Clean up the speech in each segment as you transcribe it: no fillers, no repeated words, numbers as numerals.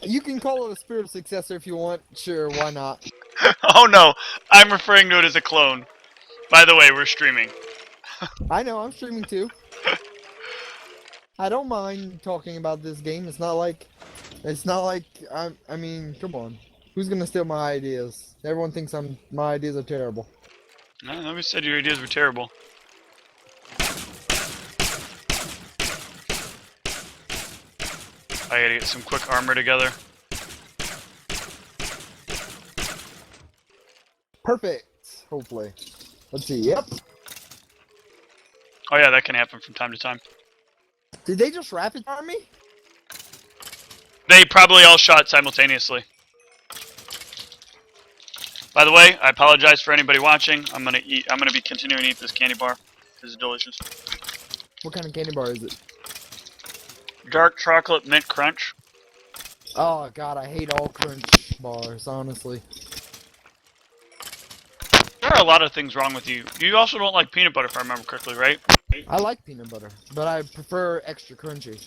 You can call it a spiritual successor if you want. Sure, why not? Oh no, I'm referring to it as a clone. By the way, we're streaming. I know, I'm streaming too. I don't mind talking about this game. It's not like I mean, come on. Who's gonna steal my ideas? Everyone thinks my ideas are terrible. No, nobody said your ideas were terrible. I gotta get some quick armor together. Perfect. Hopefully. Let's see. Yep. Oh yeah, that can happen from time to time. Did they just rapid fire me? They probably all shot simultaneously. By the way, I apologize for anybody watching. I'm gonna be continuing to eat this candy bar. This is delicious. What kind of candy bar is it? Dark chocolate mint crunch. Oh god, I hate all crunch bars, honestly. There are a lot of things wrong with you. You also don't like peanut butter, if I remember correctly, right? I like peanut butter, but I prefer extra crunchy.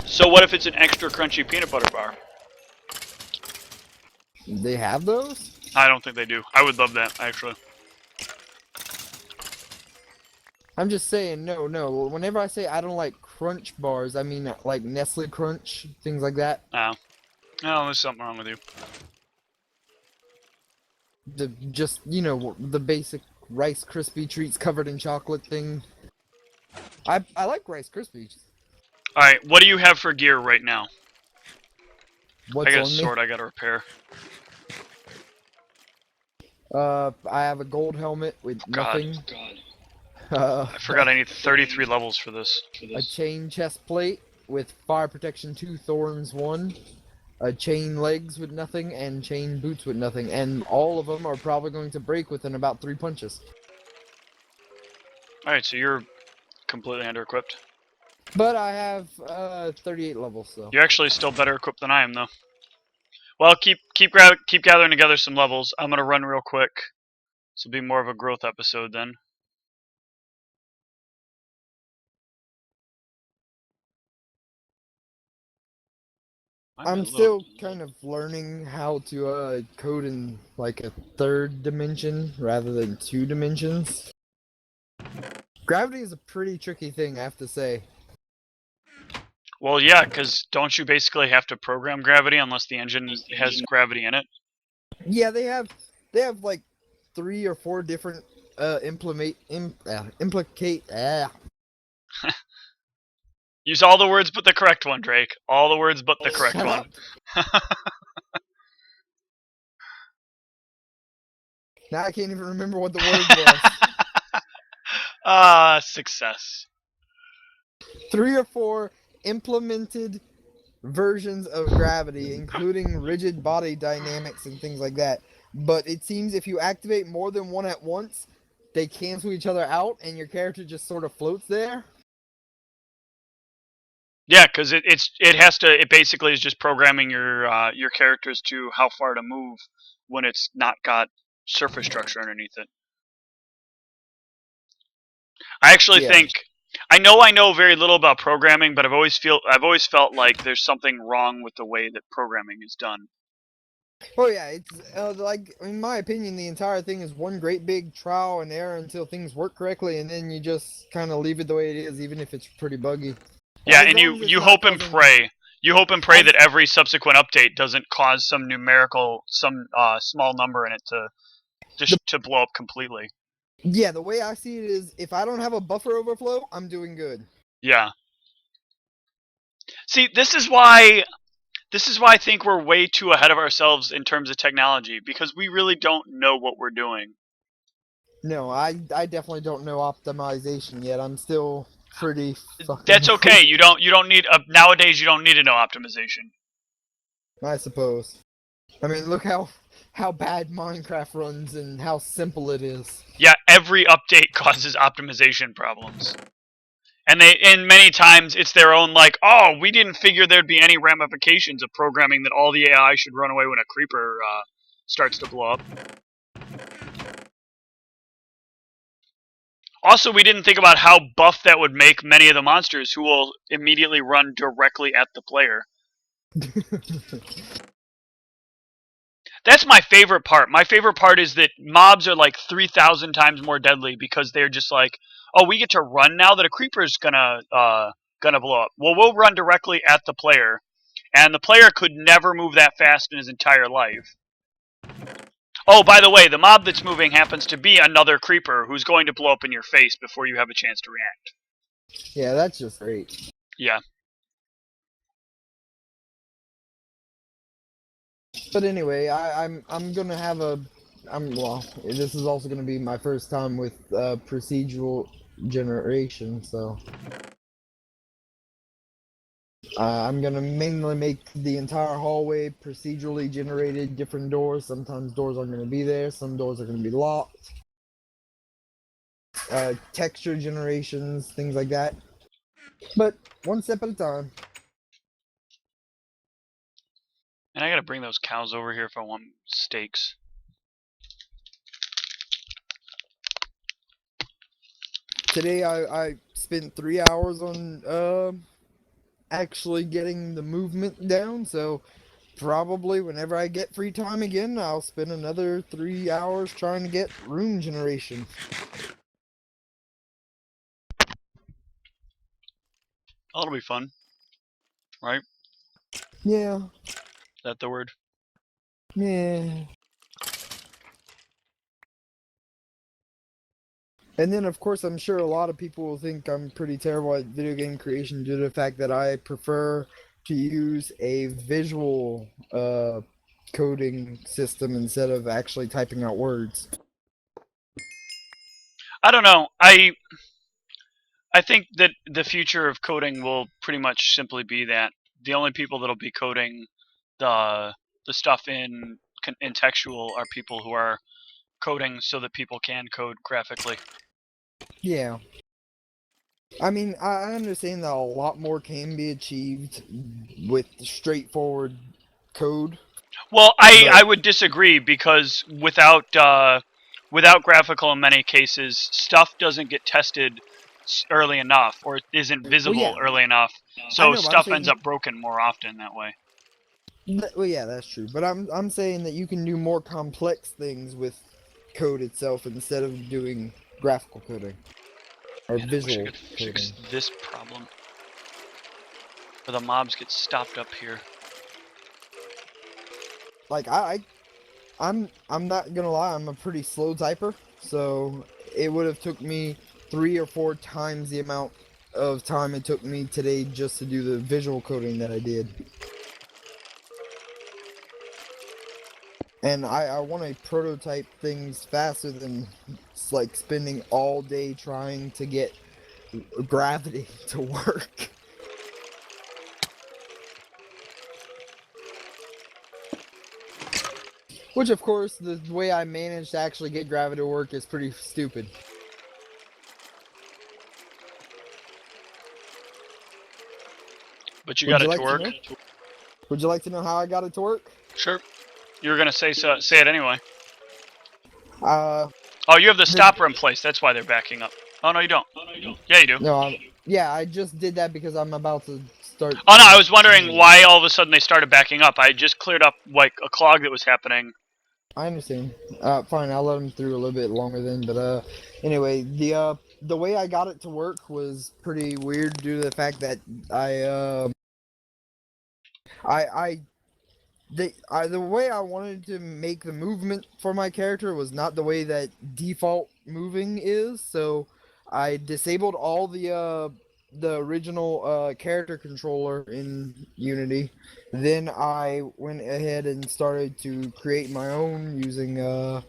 So what if it's an extra crunchy peanut butter bar? They have those? I don't think they do. I would love that, actually. I'm just saying, no. Whenever I say I don't like crunch bars, I mean like Nestle Crunch, things like that. No, there's something wrong with you. The basic Rice Krispie treats covered in chocolate thing. I like Rice Krispies. Alright, what do you have for gear right now? What's I got a on sword I gotta repair. me? I have a gold helmet with nothing. I forgot I need 33 levels for this. A chain chest plate with fire protection 2, thorns 1. Chain legs with nothing, and chain boots with nothing, and all of them are probably going to break within about 3 punches. Alright, so you're completely under-equipped. But I have 38 levels, so. You're actually still better equipped than I am, though. Well, keep gathering together some levels. I'm gonna run real quick. This will be more of a growth episode then. I'm still kind of learning how to code in like a 3rd dimension rather than 2 dimensions. Gravity is a pretty tricky thing, I have to say. Well, yeah, because don't you basically have to program gravity unless the engine has gravity in it? Yeah, they have like 3 or 4 different implicate. Use all the words but the correct one, Drake. All the words but the correct Shut one. Now I can't even remember what the word was. Success. 3 or 4 implemented versions of gravity, including rigid body dynamics and things like that. But it seems if you activate more than one at once, they cancel each other out, and your character just sort of floats there. Yeah, because it basically is just programming your characters to how far to move when it's not got surface structure underneath it. I actually think I know very little about programming, but I've always felt like there's something wrong with the way that programming is done. Oh yeah, it's like in my opinion, the entire thing is one great big trial and error until things work correctly, and then you just kind of leave it the way it is, even if it's pretty buggy. Yeah, and you hope and pray. You hope and pray that every subsequent update doesn't cause some small number in it to blow up completely. Yeah, the way I see it is, if I don't have a buffer overflow, I'm doing good. Yeah. See, this is why I think we're way too ahead of ourselves in terms of technology, because we really don't know what we're doing. No, I definitely don't know optimization yet. I'm still pretty fucking. That's okay. You don't need nowadays. You don't need to know optimization. I suppose. I mean, look how bad Minecraft runs and how simple it is. Yeah, every update causes optimization problems. And many times it's their own, like, oh, we didn't figure there'd be any ramifications of programming that all the AI should run away when a creeper starts to blow up. Also, we didn't think about how buff that would make many of the monsters who will immediately run directly at the player. That's my favorite part. My favorite part is that mobs are like 3,000 times more deadly because they're just like, oh, we get to run now that a creeper's gonna blow up. Well, we'll run directly at the player, and the player could never move that fast in his entire life. Oh, by the way, the mob that's moving happens to be another creeper who's going to blow up in your face before you have a chance to react. Yeah, that's just great. Yeah. But anyway, I'm gonna have well, this is also gonna be my first time with procedural generation, so I'm gonna mainly make the entire hallway procedurally generated, different doors. Sometimes doors aren't gonna be there, some doors are gonna be locked. Texture generations, things like that. But one step at a time. And I gotta bring those cows over here if I want steaks. Today I spent 3 hours on actually getting the movement down, so probably whenever I get free time again, I'll spend another 3 hours trying to get room generation. Oh, that'll be fun. Right? Yeah. Is that the word? Yeah. And then, of course, I'm sure a lot of people will think I'm pretty terrible at video game creation due to the fact that I prefer to use a visual coding system instead of actually typing out words. I don't know. I think that the future of coding will pretty much simply be that the only people that'll be coding the stuff in textual are people who are coding so that people can code graphically. Yeah. I mean, I understand that a lot more can be achieved with straightforward code. Well, I would disagree because without graphical in many cases, stuff doesn't get tested early enough or isn't visible yeah, early enough. I So know, but I'm stuff ends saying, up broken more often that way. well, yeah, that's true. But I'm saying that you can do more complex things with code itself instead of doing graphical coding or Man, I wish I visual could coding. fix this problem. Where the mobs get stopped up here. Like I'm not gonna lie, I'm a pretty slow typer, so it would have took me 3 or 4 times the amount of time it took me today just to do the visual coding that I did. And I want to prototype things faster than like spending all day trying to get gravity to work. Which, of course, the way I managed to actually get gravity to work is pretty stupid. But you Would got you it to like to work? know? Would you like to know how I got it to work? Sure. You were gonna say it anyway. Uh, Oh, you have the the stopper in place. That's why they're backing up. Oh no, you don't. Yeah, you do. no, yeah, I just did that because I'm about to start. Oh no, I was wondering why all of a sudden they started backing up. I just cleared up like a clog that was happening. I understand. Fine, I'll let him through a little bit longer then. But anyway, the way I got it to work was pretty weird due to the fact that I the way I wanted to make the movement for my character was not the way that default moving is. So I disabled all the original character controller in Unity. Then I went ahead and started to create my own using the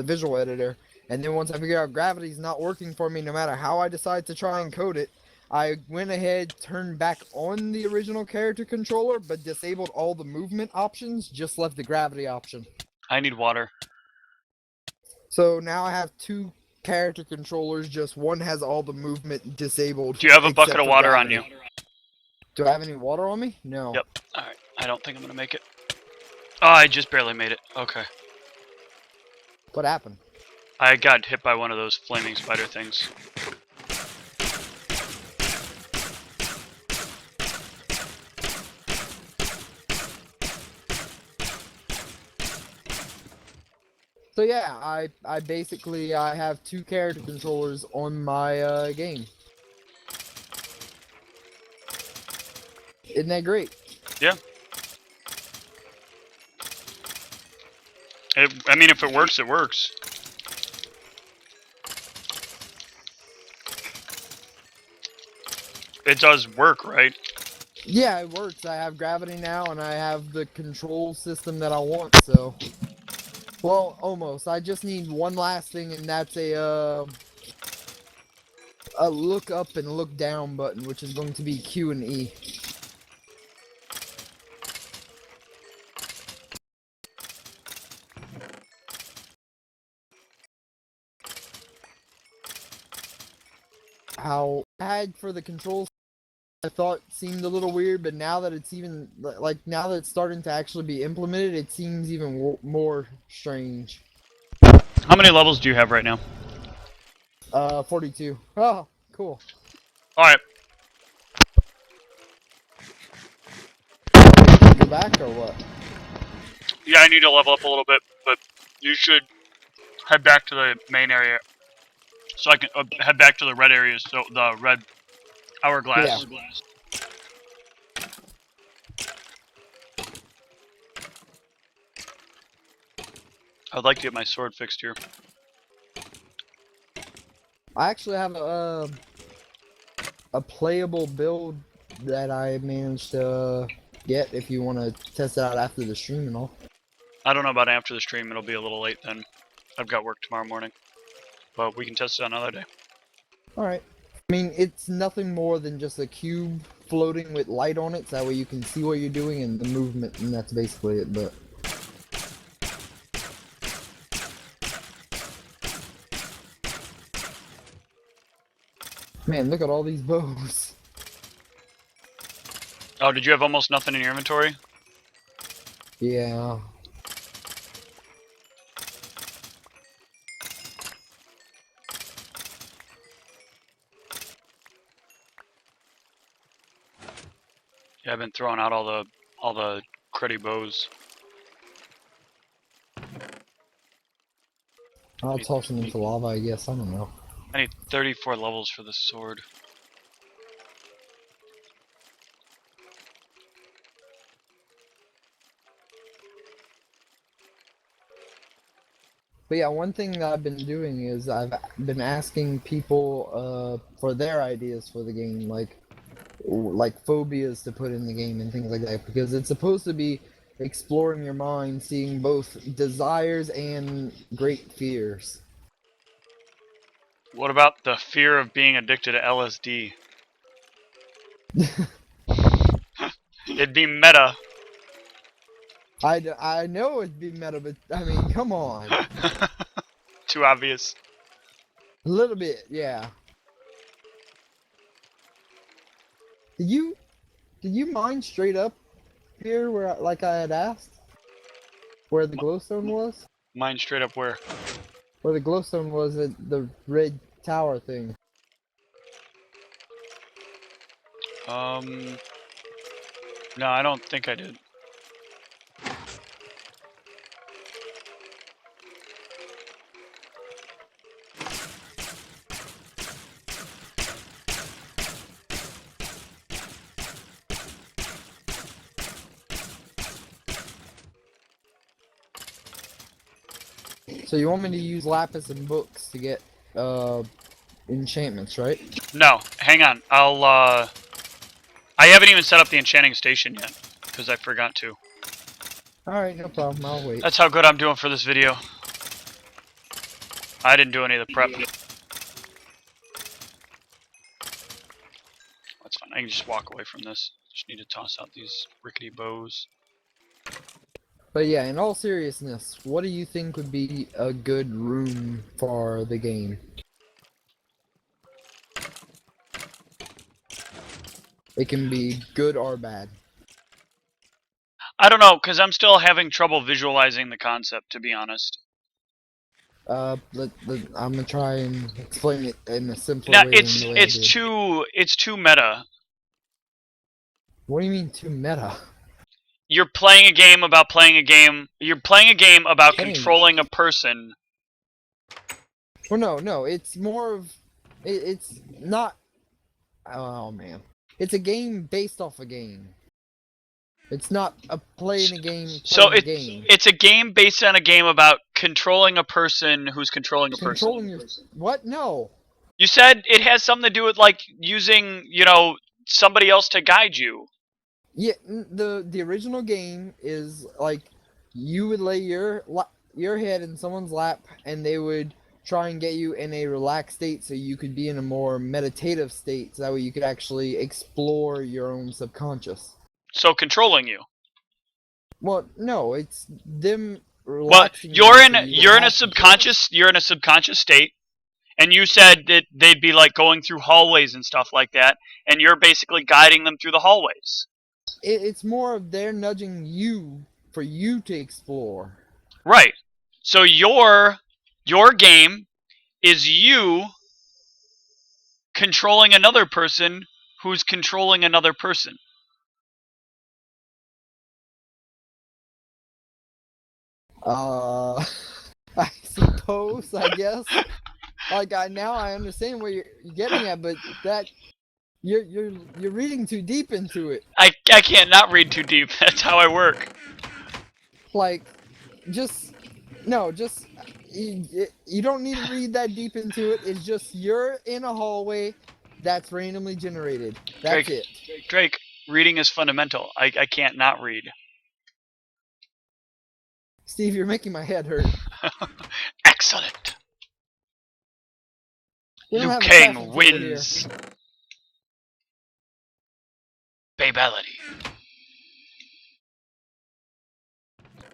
visual editor. And then once I figured out gravity's not working for me, no matter how I decide to try and code it, I went ahead, turned back on the original character controller, but disabled all the movement options, just left the gravity option. I need water. So now I have two character controllers, just one has all the movement disabled. Do you have a bucket except of for water gravity. on you? Do I have any water on me? No. Yep. Alright. I don't think I'm gonna make it. Oh, I just barely made it. Okay. What happened? I got hit by one of those flaming spider things. So yeah, I basically I have 2 character controllers on my game. Isn't that great? Yeah. I mean, if it works, it works. It does work, right? Yeah, it works. I have gravity now, and I have the control system that I want. So, well, almost. I just need one last thing, and that's a look up and look down button, which is going to be Q and E. How I had for the controls, I thought seemed a little weird, but now that it's even like now that it's starting to actually be implemented, it seems even more strange. How many levels do you have right now? 42. Oh, cool. Alright. Go back or what? Yeah, I need to level up a little bit, but you should head back to the main area. So I can head back to the red areas, so the red hourglass. Yeah. I'd like to get my sword fixed here. I actually have a playable build that I managed to get if you want to test it out after the stream and all. I don't know about after the stream, it'll be a little late then. I've got work tomorrow morning. But we can test it another day. Alright. I mean, it's nothing more than just a cube floating with light on it, so that way you can see what you're doing and the movement, and that's basically it, but... Man, look at all these bows. Oh, did you have almost nothing in your inventory? Yeah. Yeah, I've been throwing out all the critty bows. I'll toss them into lava, I guess. I don't know. I need 34 levels for the sword. But yeah, one thing that I've been doing is I've been asking people for their ideas for the game, like phobias to put in the game and things like that, because it's supposed to be exploring your mind, seeing both desires and great fears. What about the fear of being addicted to LSD? It'd be meta. I know it'd be meta, but I mean, come on. Too obvious. A little bit, yeah. Did you mine straight up here where like I had asked? Where the glowstone was? Mine straight up where? Where the glowstone was at the red tower thing. No, I don't think I did. So you want me to use lapis and books to get enchantments, right? No, hang on. I haven't even set up the enchanting station yet, because I forgot to. Alright, no problem, I'll wait. That's how good I'm doing for this video. I didn't do any of the prep. That's fine. I can just walk away from this. Just need to toss out these rickety bows. But yeah, in all seriousness, what do you think would be a good room for the game? It can be good or bad. I don't know, because I'm still having trouble visualizing the concept, to be honest. I'm gonna try and explain it in a simpler Now way than the way I did. it's too meta. What do you mean too meta? You're playing a game about playing a game. You're playing a game about Playing. controlling a person. Well, no, it's more of, it's not. Oh man, it's a game based off a game. It's not a playing a game, So playing a game. it's a game based on a game about controlling a person who's controlling a Controlling person. your what? No. You said it has something to do with like using, somebody else to guide you. Yeah, the original game is like you would lay your head in someone's lap and they would try and get you in a relaxed state so you could be in a more meditative state so that way you could actually explore your own subconscious. So controlling you. Well, no, it's them Well, relaxing you so you would have control. you're in a subconscious state, and you said that they'd be like going through hallways and stuff like that, and you're basically guiding them through the hallways. It's more of they're nudging you for you to explore. Right. So your game is you controlling another person who's controlling another person. Uh, I suppose, I guess. Like now I understand where you're getting at, but that you're reading too deep into it. I can't not read too deep. That's how I work. Like, just no, just you don't need to read that deep into it. It's just you're in a hallway that's randomly generated. That's Drake, it. Drake, reading is fundamental. I can't not read. Steve, you're making my head hurt. Excellent. We don't Liu have Kang assassins over here. wins. Babality.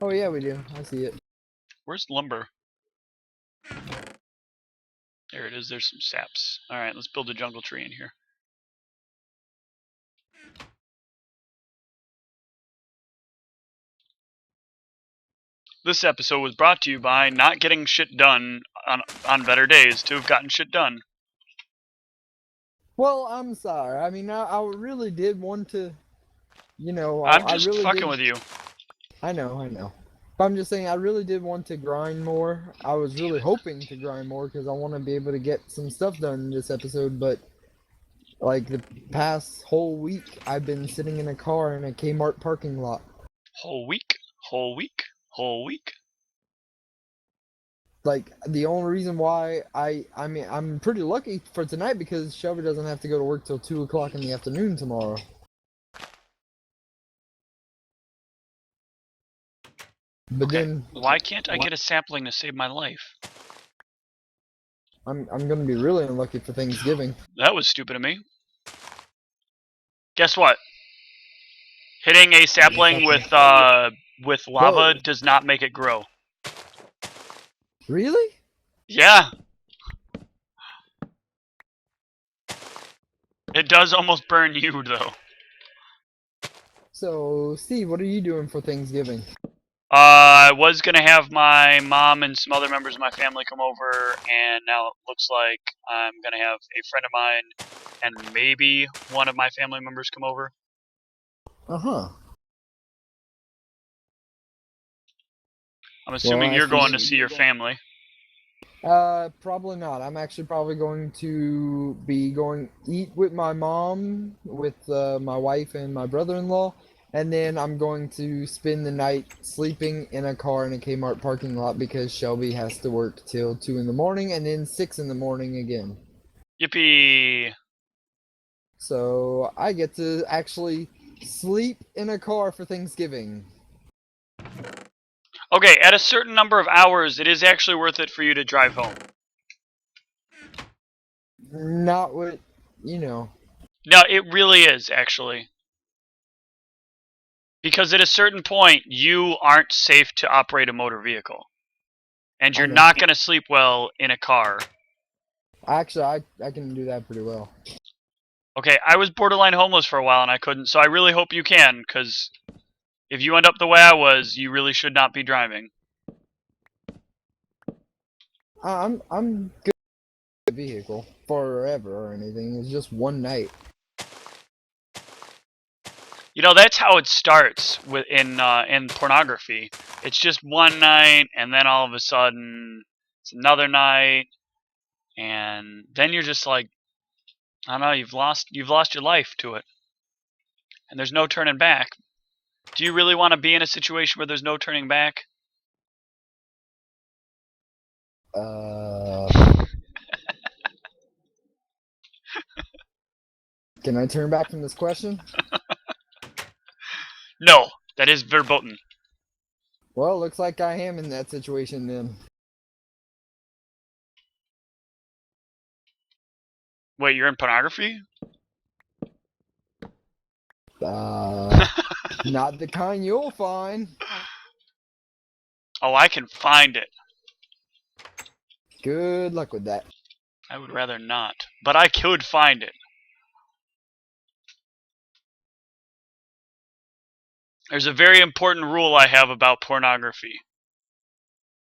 Oh yeah, we do. I see it. Where's lumber? There it is. There's some saps. Alright, let's build a jungle tree in here. This episode was brought to you by not getting shit done on better days to have gotten shit done. Well, I'm sorry. I mean, I really did want to, I'm I just really fucking did. with you. I know. But I'm just saying, I really did want to grind more. I was really hoping to grind more because I want to be able to get some stuff done in this episode. But like the past whole week, I've been sitting in a car in a Kmart parking lot. Whole week. Like the only reason why I mean, I'm pretty lucky for tonight because Shelby doesn't have to go to work till 2 o'clock in the afternoon tomorrow. But Okay. then Why can't I get a sapling to save my life? I'm gonna be really unlucky for Thanksgiving. That was stupid of me. Guess what? Hitting a sapling with lava Whoa. does not make it grow. Really? Yeah. It does almost burn you though. So, Steve, what are you doing for Thanksgiving? I was gonna have my mom and some other members of my family come over, and now it looks like I'm gonna have a friend of mine and maybe one of my family members come over. Uh-huh. I'm assuming you're going to see your family. Probably not. I'm actually probably going to be going eat with my mom, with my wife and my brother-in-law, and then I'm going to spend the night sleeping in a car in a Kmart parking lot because Shelby has to work till 2 in the morning and then 6 in the morning again. Yippee! So I get to actually sleep in a car for Thanksgiving. Okay, at a certain number of hours, it is actually worth it for you to drive home. Not what, you know. No, it really is, actually. Because at a certain point, you aren't safe to operate a motor vehicle. And you're not going to sleep well in a car. Actually, I can do that pretty well. Okay, I was borderline homeless for a while and I couldn't, so I really hope you can, because if you end up the way I was, you really should not be driving. I'm good with the vehicle forever or anything. It's just one night. You know, that's how it starts in pornography. It's just one night, and then all of a sudden it's another night, and then you're just like, I don't know, you've lost your life to it, and there's no turning back. Do you really want to be in a situation where there's no turning back? Uh, can I turn back from this question? No, that is verboten. Well, looks like I am in that situation then. Wait, you're in pornography? Uh, not the kind you'll find. Oh, I can find it. Good luck with that. I would rather not, but I could find it. There's a very important rule I have about pornography.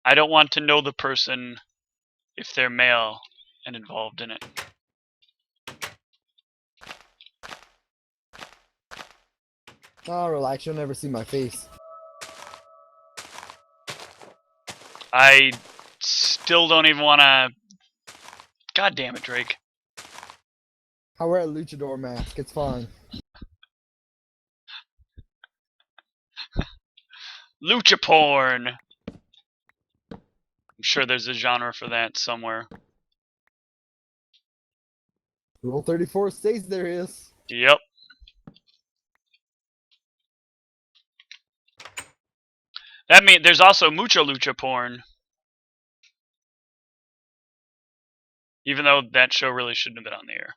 I don't want to know the person if they're male and involved in it. Oh, relax. You'll never see my face. I still don't even want to. God damn it, Drake. I wear a luchador mask. It's fine. Lucha porn. I'm sure there's a genre for that somewhere. Rule 34 states there is. Yep. That means there's also mucho lucha porn. Even though that show really shouldn't have been on the air.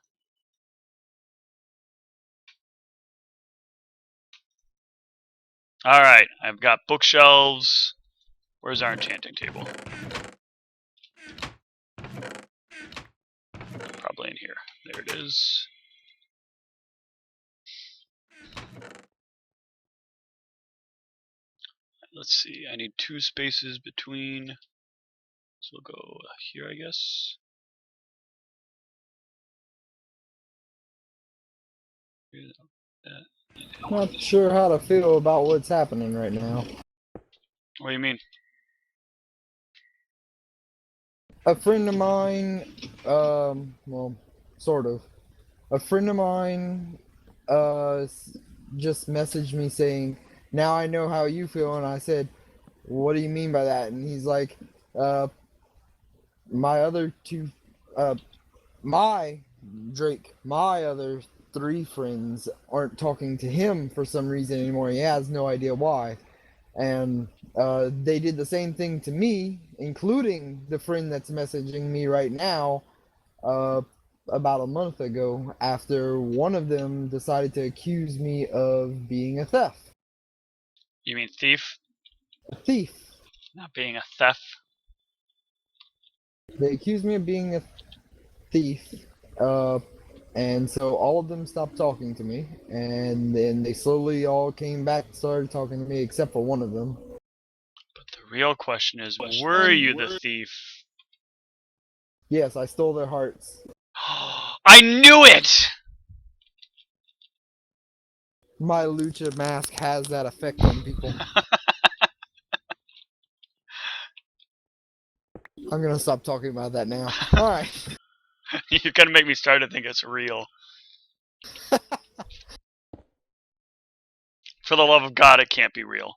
Alright, I've got bookshelves. Where's our enchanting table? Probably in here. There it is. Let's see, I need 2 spaces between. So we'll go here, I guess. Not sure how to feel about what's happening right now. What do you mean? A friend of mine, well, sort of. A friend of mine, just messaged me saying, "Now I know how you feel," and I said, "What do you mean by that?" And he's like, uh, "My other two, uh, my Drake, my other three friends aren't talking to him for some reason anymore. He has no idea why." And they did the same thing to me, including the friend that's messaging me right now, uh, about a month ago, after one of them decided to accuse me of being a theft. You mean thief? A thief. Not being a theft? They accused me of being a thief. Uh, and so all of them stopped talking to me, and then they slowly all came back and started talking to me, except for one of them. But the real question is, were you the thief? Yes, I stole their hearts. I knew it! My lucha mask has that effect on people. I'm gonna stop talking about that now. All right. You're gonna make me start to think it's real. For the love of God, it can't be real.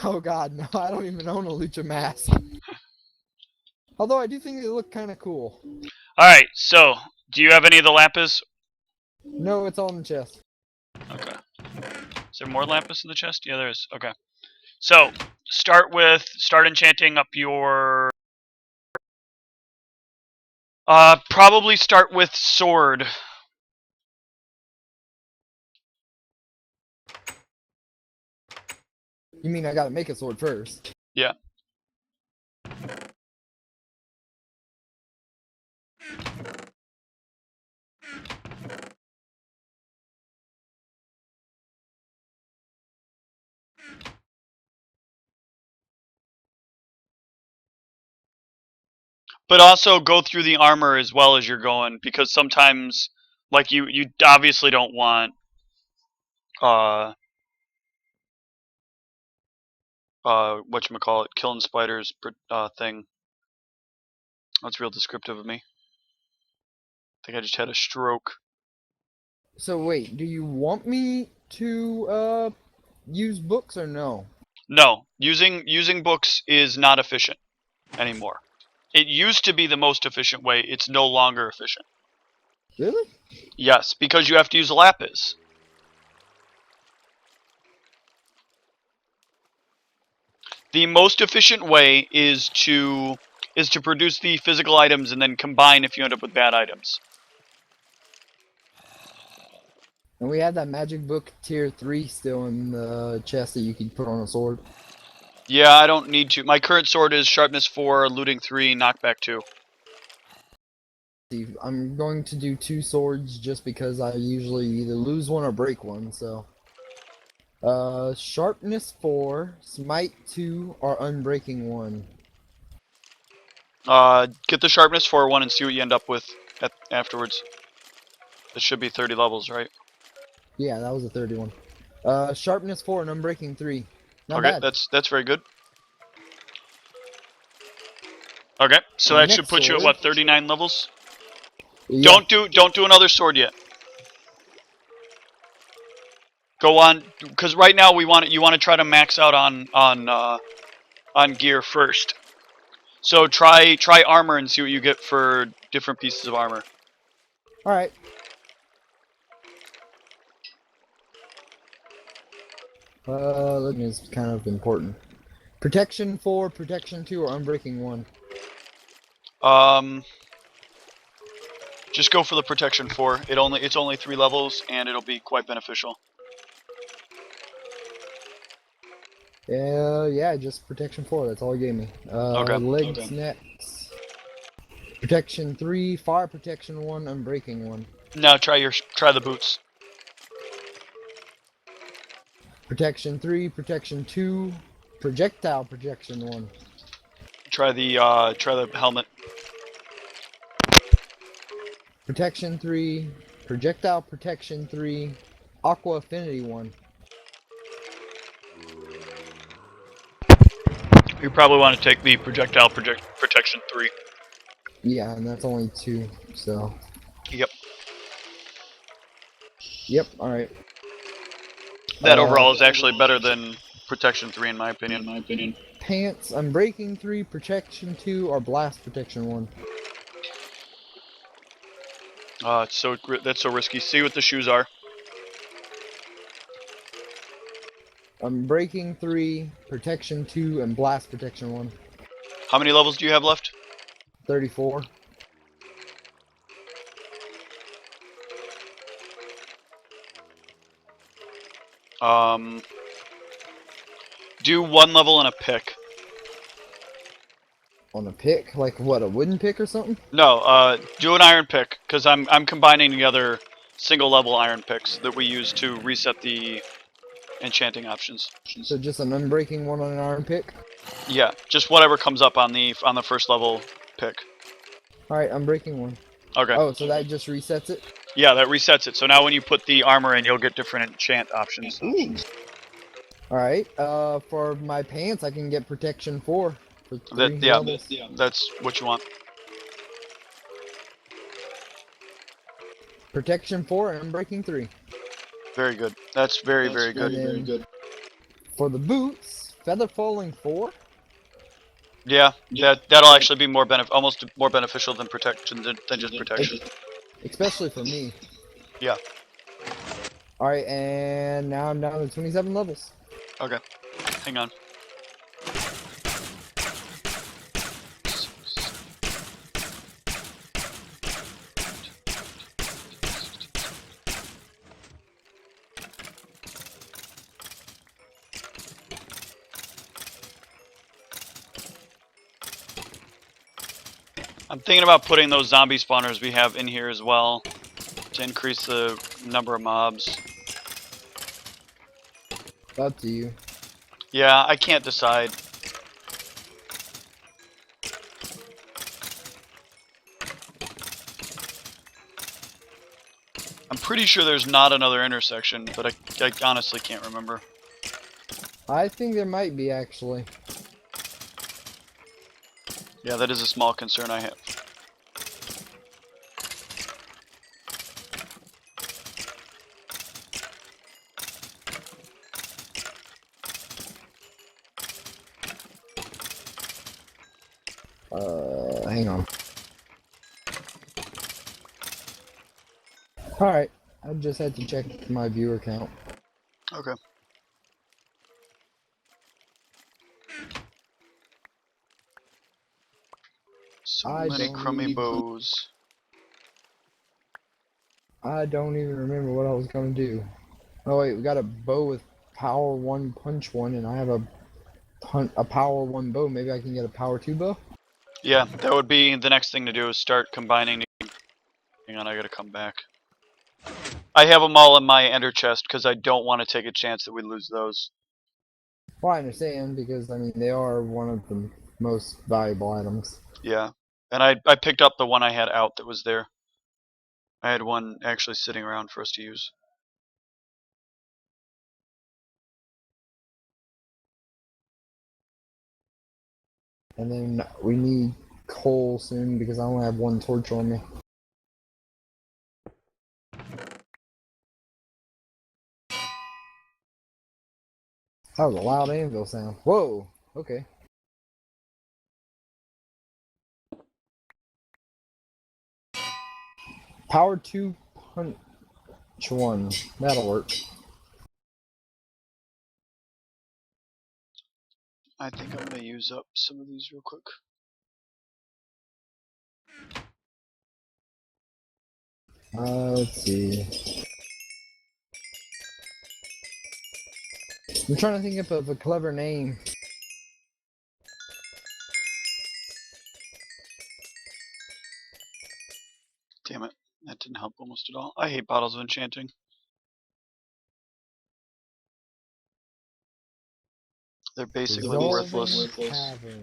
Oh God, no! I don't even own a lucha mask. Although I do think they look kind of cool. Alright, so, do you have any of the lapis? No, it's all in the chest. Okay. Is there more lapis in the chest? Yeah, there is. Okay. So, start enchanting up your... probably start with sword. You mean I gotta make a sword first? Yeah. But also go through the armor as well as you're going, because sometimes, like you obviously don't want whatchamacallit, killing spiders thing. That's real descriptive of me. I think I just had a stroke. So wait, do you want me to use books or no? No, using books is not efficient anymore. It used to be the most efficient way. It's no longer efficient. Really? Yes, because you have to use lapis. The most efficient way is to produce the physical items and then combine if you end up with bad items. And we have that magic book tier 3 still in the chest that you could put on a sword. Yeah, I don't need to. My current sword is sharpness 4, looting 3, knockback 2. See, I'm going to do 2 swords just because I usually either lose one or break one, so. Sharpness 4, smite 2, or unbreaking 1. Get the sharpness 4 one and see what you end up with afterwards. It should be 30 levels, right? Yeah, that was a 31. Sharpness 4 and unbreaking 3. Not Okay, bad. that's very good. Okay, so My that should next put you at sword. what, 39 levels? Yeah. Don't do another sword yet. Go on, because right now you want to try to max out on gear first. So try armor and see what you get for different pieces of armor. Alright. That is kind of important. Protection 4, protection 2, or unbreaking 1. Just go for the protection 4. It's only 3 levels and it'll be quite beneficial. Yeah, just protection 4, that's all he gave me. Okay. Legs next. Protection 3, fire protection 1, unbreaking 1. Now try the boots. Protection 3, protection 2, projectile protection 1. Try the helmet. Protection 3, projectile protection 3, aqua affinity 1. You probably want to take the projectile protection 3. Yeah, and that's only 2, so. Yep. Yep, alright. That overall is actually better than protection 3 in my opinion. Pants, unbreaking 3, protection 2, or blast protection 1. That's so risky. See what the shoes are. Unbreaking 3, protection 2, and blast protection 1. How many levels do you have left? 34. Do 1 level and a pick. On a pick? Like what, a wooden pick or something? No, do an iron pick, because I'm combining together single level iron picks that we use to reset the enchanting options. So just an unbreaking 1 on an iron pick? Yeah, just whatever comes up on the first level pick. Alright, unbreaking 1. Okay. Oh, so that just resets it? Yeah, that resets it. So now when you put the armor in, you'll get different enchant options. Ooh. Alright, for my pants, I can get protection 4 for 3 levels. That's what you want. Protection 4 and unbreaking 3. Very good. That's very good. Very good. For the boots, feather falling 4? Yeah, that'll actually be almost more beneficial than protection than just protection. Especially for me. Yeah. Alright, and now I'm down to 27 levels. Okay. Hang on. I'm thinking about putting those zombie spawners we have in here as well to increase the number of mobs. Up to you. Yeah, I can't decide. pretty sure there's not another intersection, but I honestly can't remember. I think there might be, actually. Yeah, that is a small concern I have. Hang on. Alright, I just had to check my viewer count. Okay. So many crummy bows. I don't even remember what I was gonna do. Oh wait, we got a bow with power 1, punch 1, and I have a power 1 bow. Maybe I can get a power 2 bow? Yeah, that would be the next thing to do is start combining. Hang on, I gotta come back. I have them all in my ender chest because I don't want to take a chance that we lose those. Well, I understand, because, I mean, they are one of the most valuable items. Yeah, and I picked up the one I had out that was there. I had one actually sitting around for us to use. And then we need coal soon, because I only have 1 torch on me. That was a loud anvil sound. Whoa! Okay. Power 2, punch 1. That'll work. I think I'm gonna use up some of these real quick. Let's see. I'm trying to think of a clever name. Damn it, that didn't help almost at all. I hate bottles of enchanting. They're basically worthless. Cavern.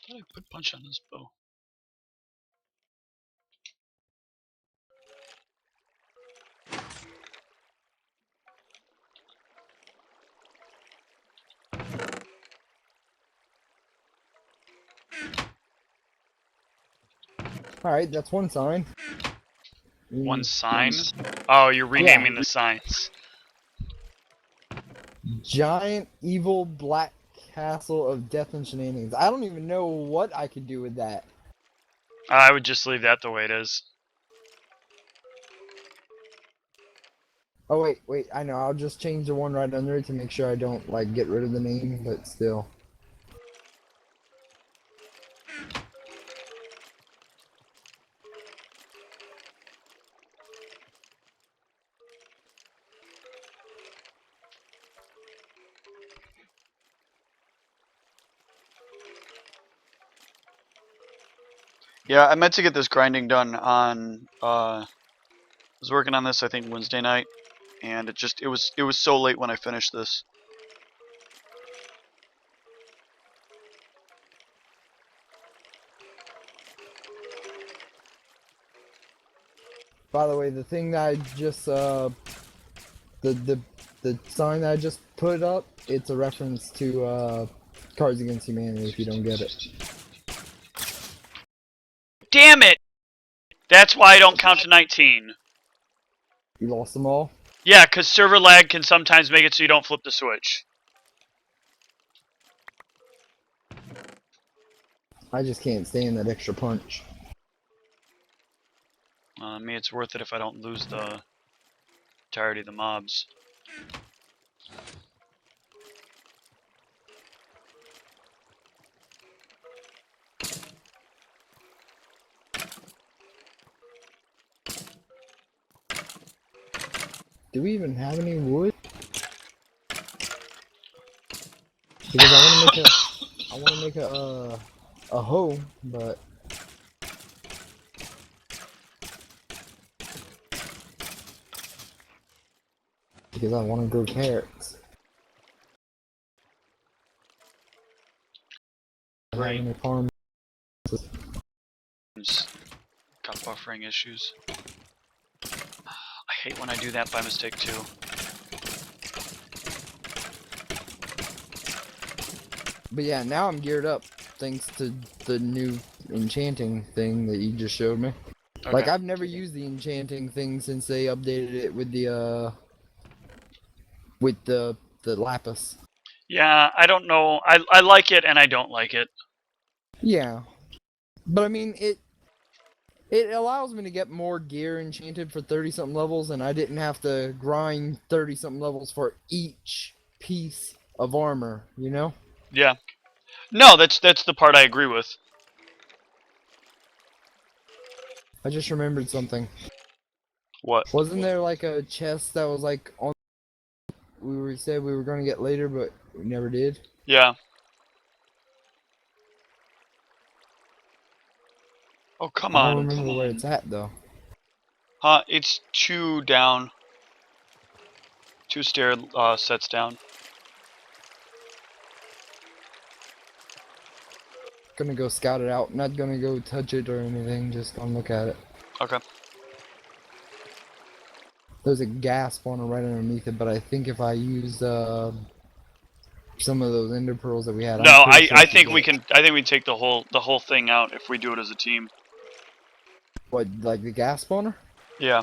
How did I put punch on this bow? Alright, that's one sign. One sign? Oh, you're renaming the signs. Giant evil black castle of death and shenanigans. I don't even know what I could do with that. I would just leave that the way it is. Oh wait, I know. I'll just change the one right under it to make sure I don't like get rid of the name, but still. Yeah, I meant to get this grinding done on. I was working on this I think Wednesday night, and it was so late when I finished this. By the way, the thing that I just the sign that I just put up, it's a reference to Cards Against Humanity. If you don't get it. Damn it! That's why I don't count to 19. You lost them all? Yeah, because server lag can sometimes make it so you don't flip the switch. I just can't stand that extra punch. I mean, it's worth it if I don't lose the entirety of the mobs. Do we even have any wood? Because I want to make I want to make a hoe, but because I want to grow carrots. I don't have any farm. Got buffering issues. I hate when I do that by mistake too. But yeah, now I'm geared up thanks to the new enchanting thing that you just showed me. Okay. Like I've never used the enchanting thing since they updated it with the lapis. Yeah, I don't know. I like it and I don't like it. Yeah. But I mean it allows me to get more gear enchanted for 30 something levels, and I didn't have to grind 30 something levels for each piece of armor, you know? Yeah. No, that's the part I agree with. I just remembered something. What? Wasn't there like a chest that was like on said we were gonna get later, but we never did? Yeah. Oh, come I don't on. remember where it's at though. Huh, it's 2 down. 2 stair sets down. Gonna go scout it out. Not gonna go touch it or anything. Just gonna look at it. Okay. There's a gas spawner right underneath it, but I think if I use some of those ender pearls that we had, No, I'm pretty sure I I think get we it. can. I think we take the whole thing out if we do it as a team. What, like the gas spawner? Yeah.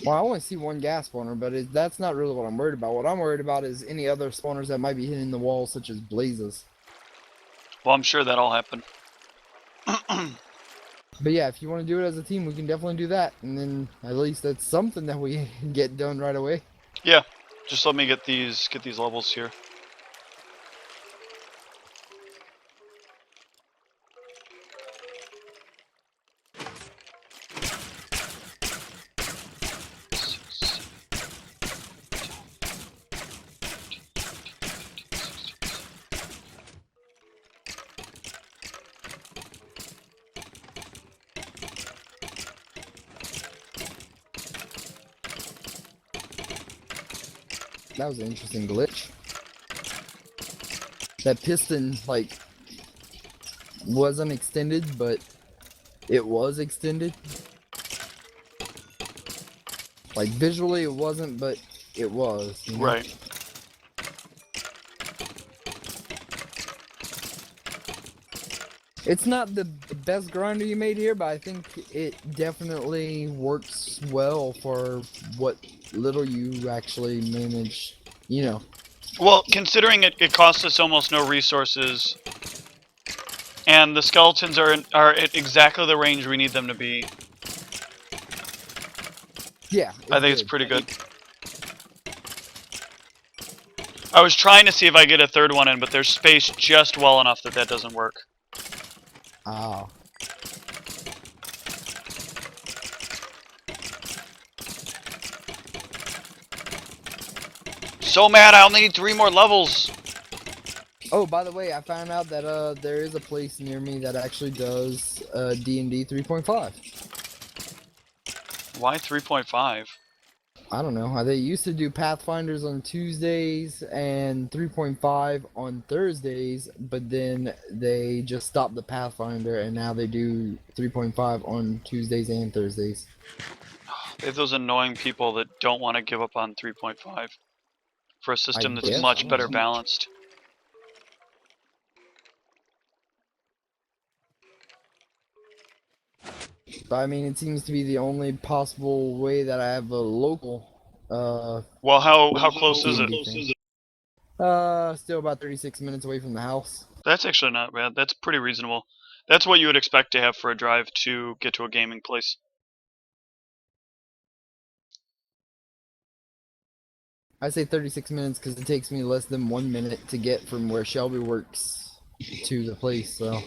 Well, I only see one gas spawner, but that's not really what I'm worried about. What I'm worried about is any other spawners that might be hitting the wall, such as blazes. Well, I'm sure that'll happen. But yeah, if you want to do it as a team, we can definitely do that, and then at least that's something that we get done right away. Yeah. Just let me get these levels here. That was an interesting glitch. That piston, like, wasn't extended, but it was extended. Like, visually it wasn't, but it was, you know? Right. It's not the best grinder you made here, but I think it definitely works well for what little you actually manage, you know. Well, considering it costs us almost no resources, and the skeletons are at exactly the range we need them to be. Yeah, I think it's pretty good. I was trying to see if I get a third one in, but there's space just well enough that doesn't work. Ah. So mad, I only need 3 more levels. Oh, by the way, I found out that there is a place near me that actually does D&D 3.5. Why 3.5? I don't know. They used to do Pathfinders on Tuesdays and 3.5 on Thursdays, but then they just stopped the Pathfinder and now they do 3.5 on Tuesdays and Thursdays. They have those annoying people that don't want to give up on 3.5 for a system that's guess, I much don't better know. balanced. But I mean, it seems to be the only possible way that I have a local. Well, how close is it? Still about 36 minutes away from the house. That's actually not bad. That's pretty reasonable. That's what you would expect to have for a drive to get to a gaming place. I say 36 minutes because it takes me less than 1 minute to get from where Shelby works to the place, so.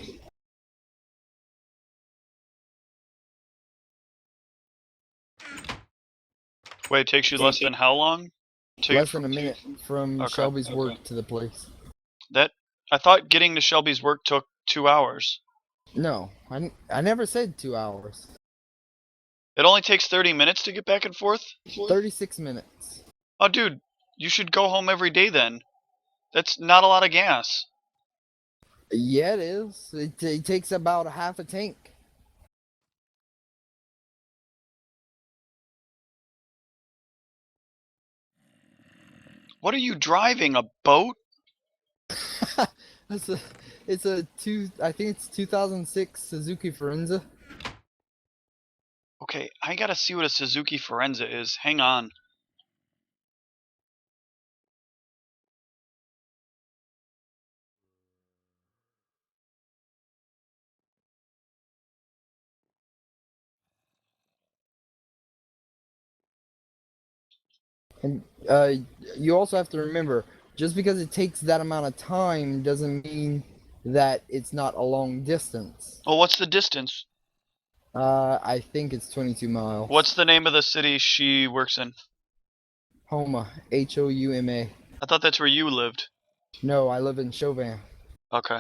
Wait, it takes you less than how long? Less than a minute from Okay. Shelby's work to the place. I thought getting to Shelby's work took 2 hours. No, I never said 2 hours. It only takes 30 minutes to get back and forth? 36 minutes. Oh, dude, you should go home every day then. That's not a lot of gas. Yeah, it is. It takes about a half a tank. What are you driving? A boat? It's I think it's 2006 Suzuki Forenza. Okay, I gotta see what a Suzuki Forenza is. Hang on. And you also have to remember, just because it takes that amount of time doesn't mean that it's not a long distance. Oh, what's the distance? I think it's 22 miles. What's the name of the city she works in? Houma, Houma. I thought that's where you lived. No, I live in Chauvin. Okay.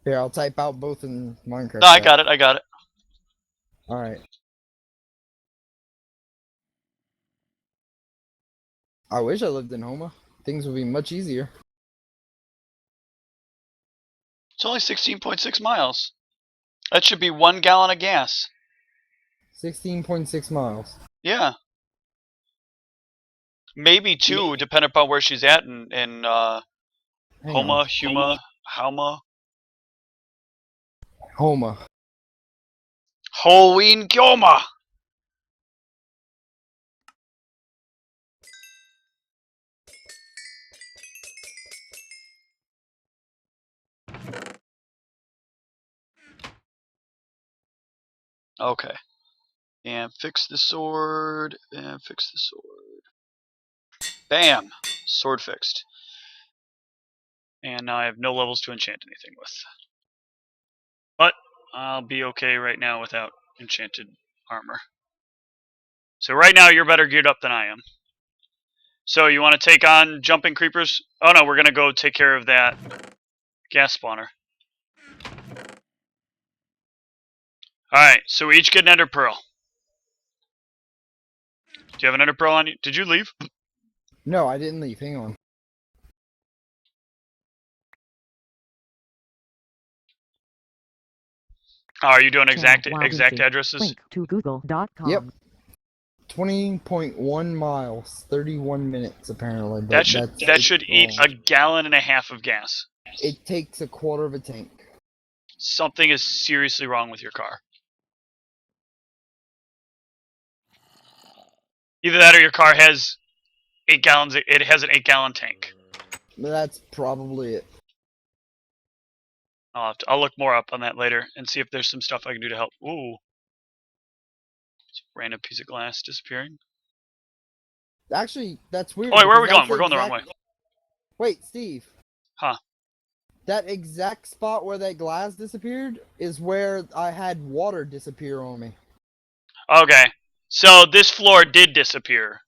Here, I'll type out both in Minecraft. No, I got it. I got it. All right. I wish I lived in Houma. Things would be much easier. It's only 16.6 miles. That should be 1 gallon of gas. 16.6 miles. Yeah. Maybe 2, depending upon where she's at in Houma, Houma. Houma. Halloween Gyoma! Okay. And fix the sword. And fix the sword. Bam! Sword fixed. And now I have no levels to enchant anything with. But I'll be okay right now without enchanted armor. So right now you're better geared up than I am. So you want to take on jumping creepers? Oh no, we're going to go take care of that gas spawner. Alright, so we each get an ender pearl. Do you have an ender pearl on you? Did you leave? No, I didn't leave. Hang on. Oh, are you doing exact addresses? Link to google.com. Yep. 20.1 miles, 31 minutes apparently. But That should eat a gallon and a half of gas. It takes a quarter of a tank. Something is seriously wrong with your car. Either that or your car has 8 gallons. It has an 8-gallon tank. That's probably it. I'll look more up on that later and see if there's some stuff I can do to help. Ooh. Random piece of glass disappearing. Actually, that's weird. Oh, wait, where are we going? We're going the wrong way. Wait, Steve. Huh. That exact spot where that glass disappeared is where I had water disappear on me. Okay. So this floor did disappear.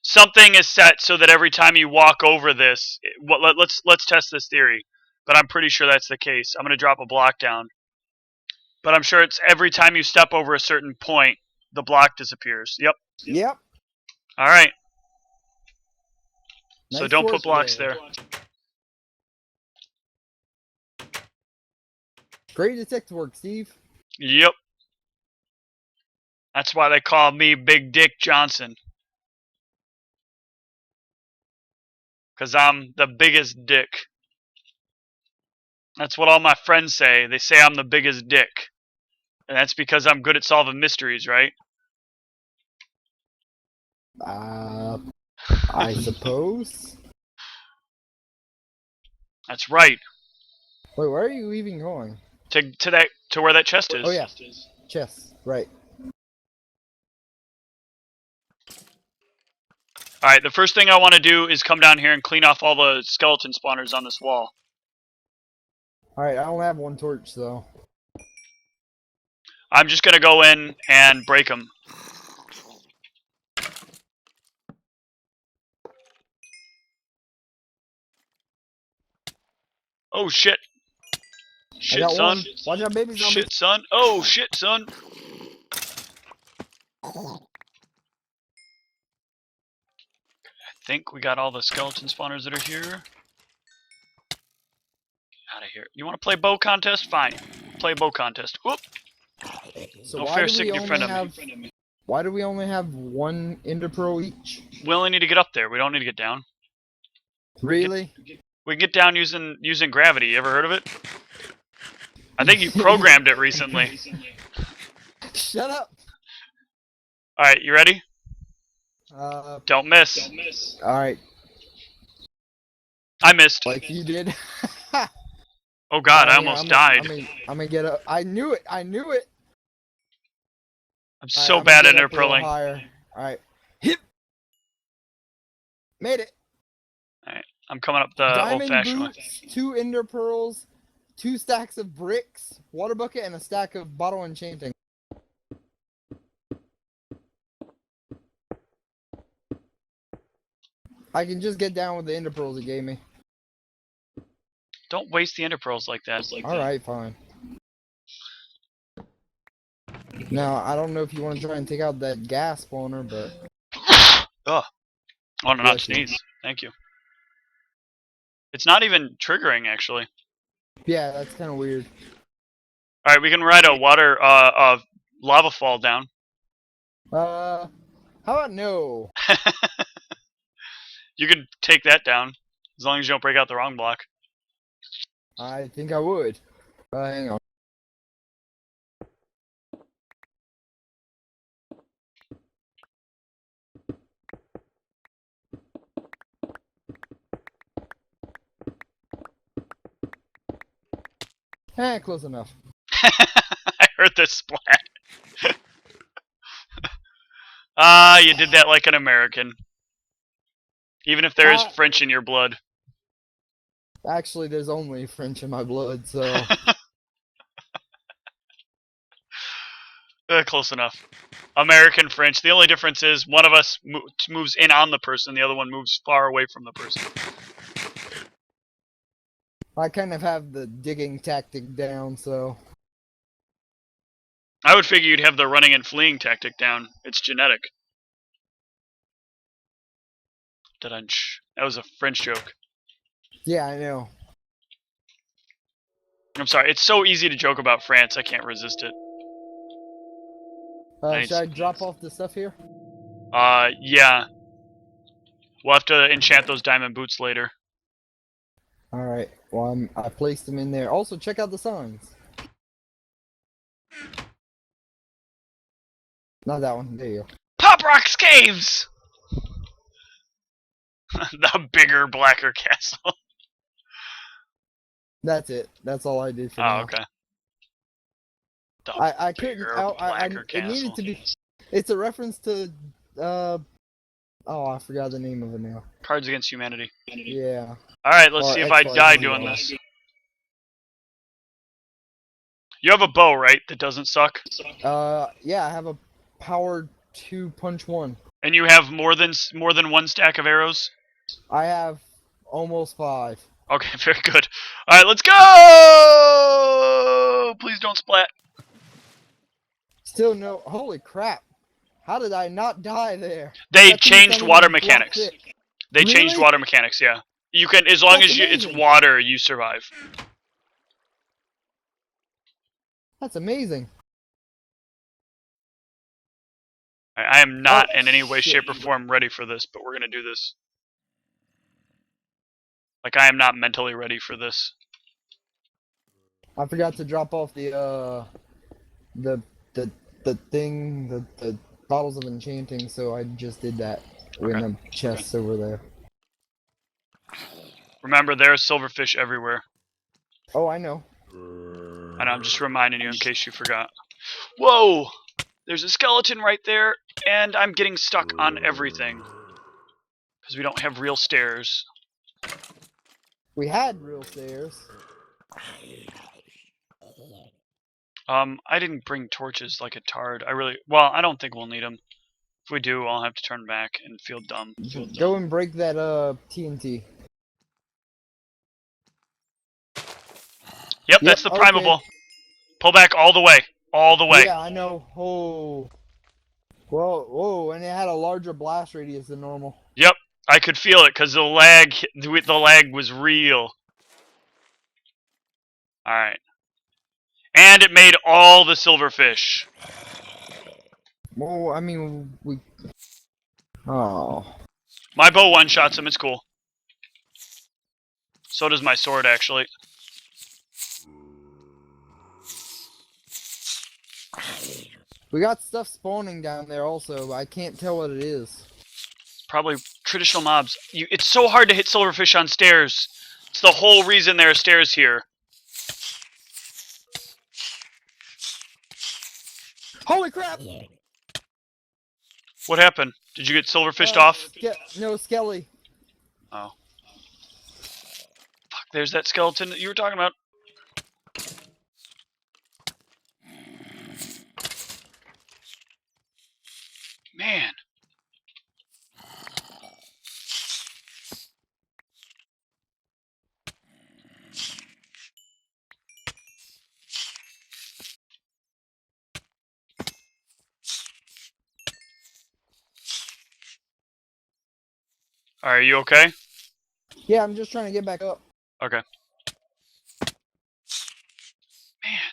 Something is set so that every time you walk over this, let's test this theory. But I'm pretty sure that's the case. I'm going to drop a block down. But I'm sure it's every time you step over a certain point, the block disappears. Yep. Yep. All right. Nice So don't work put blocks there. Great detective work, Steve. Yep. That's why they call me Big Dick Johnson. Because I'm the biggest dick. That's what all my friends say. They say I'm the biggest dick. And that's because I'm good at solving mysteries, right? I suppose. That's right. Wait, where are you even going? To where that chest is. Oh yeah, chest. Right. Alright, the first thing I want to do is come down here and clean off all the skeleton spawners on this wall. Alright, I don't have one torch though. I'm just going to go in and break them. Oh shit. I Shit, got son. one. Watch out, baby zombies. Shit, son. Oh shit, son. I think we got all the skeleton spawners that are here. Out of here. You want to play bow contest? Fine. Play bow contest. Whoop. So No why fair do we signal only friend of have? me. Why do we only have one ender pearl each? We only need to get up there. We don't need to get down. Really? We can get down using gravity. You ever heard of it? I think you programmed it recently. Shut up. Alright, you ready? Don't miss. All right. I missed. Like you did. Oh god, I Here, almost died. I'm gonna get up. I knew it. I knew it. I'm All right, so I'm gonna bad at get up a little interpearling. higher. All right. Hip. Made it. Alright, I'm coming up the Diamond old-fashioned way. boots, 2 ender pearls, 2 stacks of bricks, water bucket, and a stack of bottle enchanting. I can just get down with the ender pearls it gave me. Don't waste the ender pearls like that. Alright, fine. Now, I don't know if you want to try and take out that gas spawner, but... Ugh. I want to not sneeze. Thank you. It's not even triggering, actually. Yeah, that's kind of weird. Alright, we can ride a lava fall down. How about no? You could take that down, as long as you don't break out the wrong block. I think I would. Hang on. Close enough. I heard this splat. You did that like an American. Even if there is French in your blood. Actually, there's only French in my blood, so... Close enough. American French. The only difference is one of us moves in on the person, the other one moves far away from the person. I kind of have the digging tactic down, so... I would figure you'd have the running and fleeing tactic down. It's genetic. Da-dunch. That was a French joke. Yeah, I know. I'm sorry, it's so easy to joke about France, I can't resist it. Should I drop off the stuff here? Yeah. We'll have to enchant those diamond boots later. Alright, well, I placed them in there. Also, check out the signs. Not that one, there you go. Pop Rocks Caves! The bigger, blacker castle. That's it. That's all I did for now. Oh, okay. I couldn't. It needed to be. It's a reference to. Oh, I forgot the name of it now. Cards Against Humanity. Yeah. Alright, let's see if I die doing this. You have a bow, right? That doesn't suck? Yeah, I have a power 2 punch 1. And you have more than one stack of arrows? I have almost 5. Okay, very good. Alright, let's go! Please don't splat. Still no. Holy crap. How did I not die there? They changed water mechanics. They Really? changed water mechanics, yeah. You can, as long as it's water, you survive. That's amazing. I am not in any way, shape, or form ready for this, but we're gonna do this. Like, I am not mentally ready for this. I forgot to drop off the bottles of enchanting, so I just did that in the chests over there. Remember, there are silverfish everywhere. Oh, I know. And I'm just reminding you in case you forgot. Whoa! There's a skeleton right there, and I'm getting stuck on everything. Because we don't have real stairs. We had real stairs. I didn't bring torches like a tard. Well, I don't think we'll need them. If we do, I'll have to turn back and feel dumb. Go and break that TNT. Yep, that's the okay. primable. Pull back all the way. All the way. Yeah, I know. Oh. Whoa, and it had a larger blast radius than normal. Yep, I could feel it because the lag was real. All right, and it made all the silverfish. Well, I mean, we. Oh. My bow one-shots him. It's cool. So does my sword, actually. We got stuff spawning down there also, but I can't tell what it is. Probably traditional mobs. It's so hard to hit silverfish on stairs. It's the whole reason there are stairs here. Holy crap! What happened? Did you get silverfished off? No, Skelly. Oh. Fuck, there's that skeleton that you were talking about. Man. Are you okay? Yeah, I'm just trying to get back up. Okay. Man.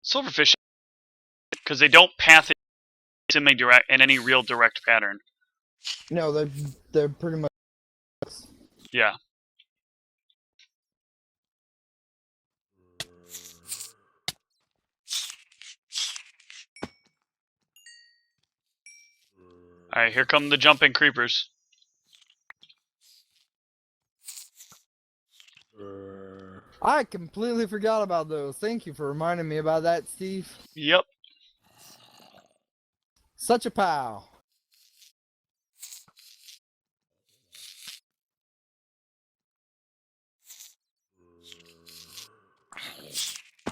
Silverfish, because they don't path it in any real direct pattern. No, they're pretty much. Yeah. Alright, here come the jumping creepers. I completely forgot about those. Thank you for reminding me about that, Steve. Yep. Such a pal.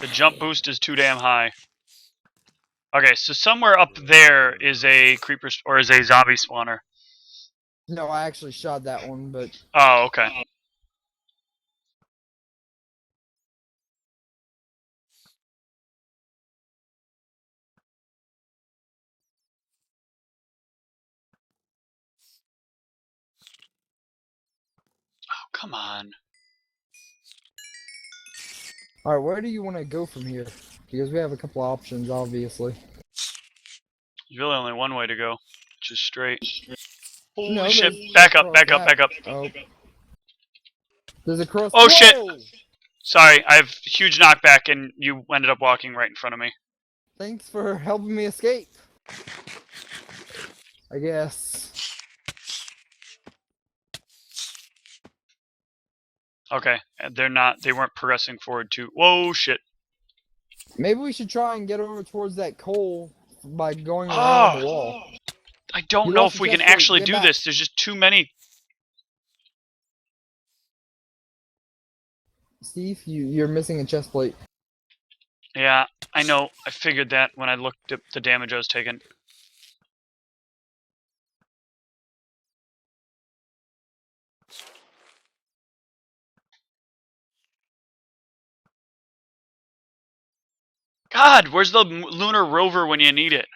The jump boost is too damn high. Okay, so somewhere up there is a creeper or is a zombie spawner. No, I actually shot that one, but Oh, okay. Oh, come on. alright, where do you want to go from here? Because we have a couple options, obviously. There's really only one way to go, which is straight. Holy No, shit. there's Back up, across back up, that. back up. Oh. There's a cross. Oh, shit! Whoa! Sorry, I have huge knockback and you ended up walking right in front of me. Thanks for helping me escape. I guess. Okay, they weren't progressing forward too. Whoa, shit. Maybe we should try and get over towards that coal by going around the wall. I don't You know lost if the we can chest plate. actually Get do back. this. There's just too many. Steve, you're missing a chest plate. Yeah, I know. I figured that when I looked at the damage I was taking. God, where's the lunar rover when you need it?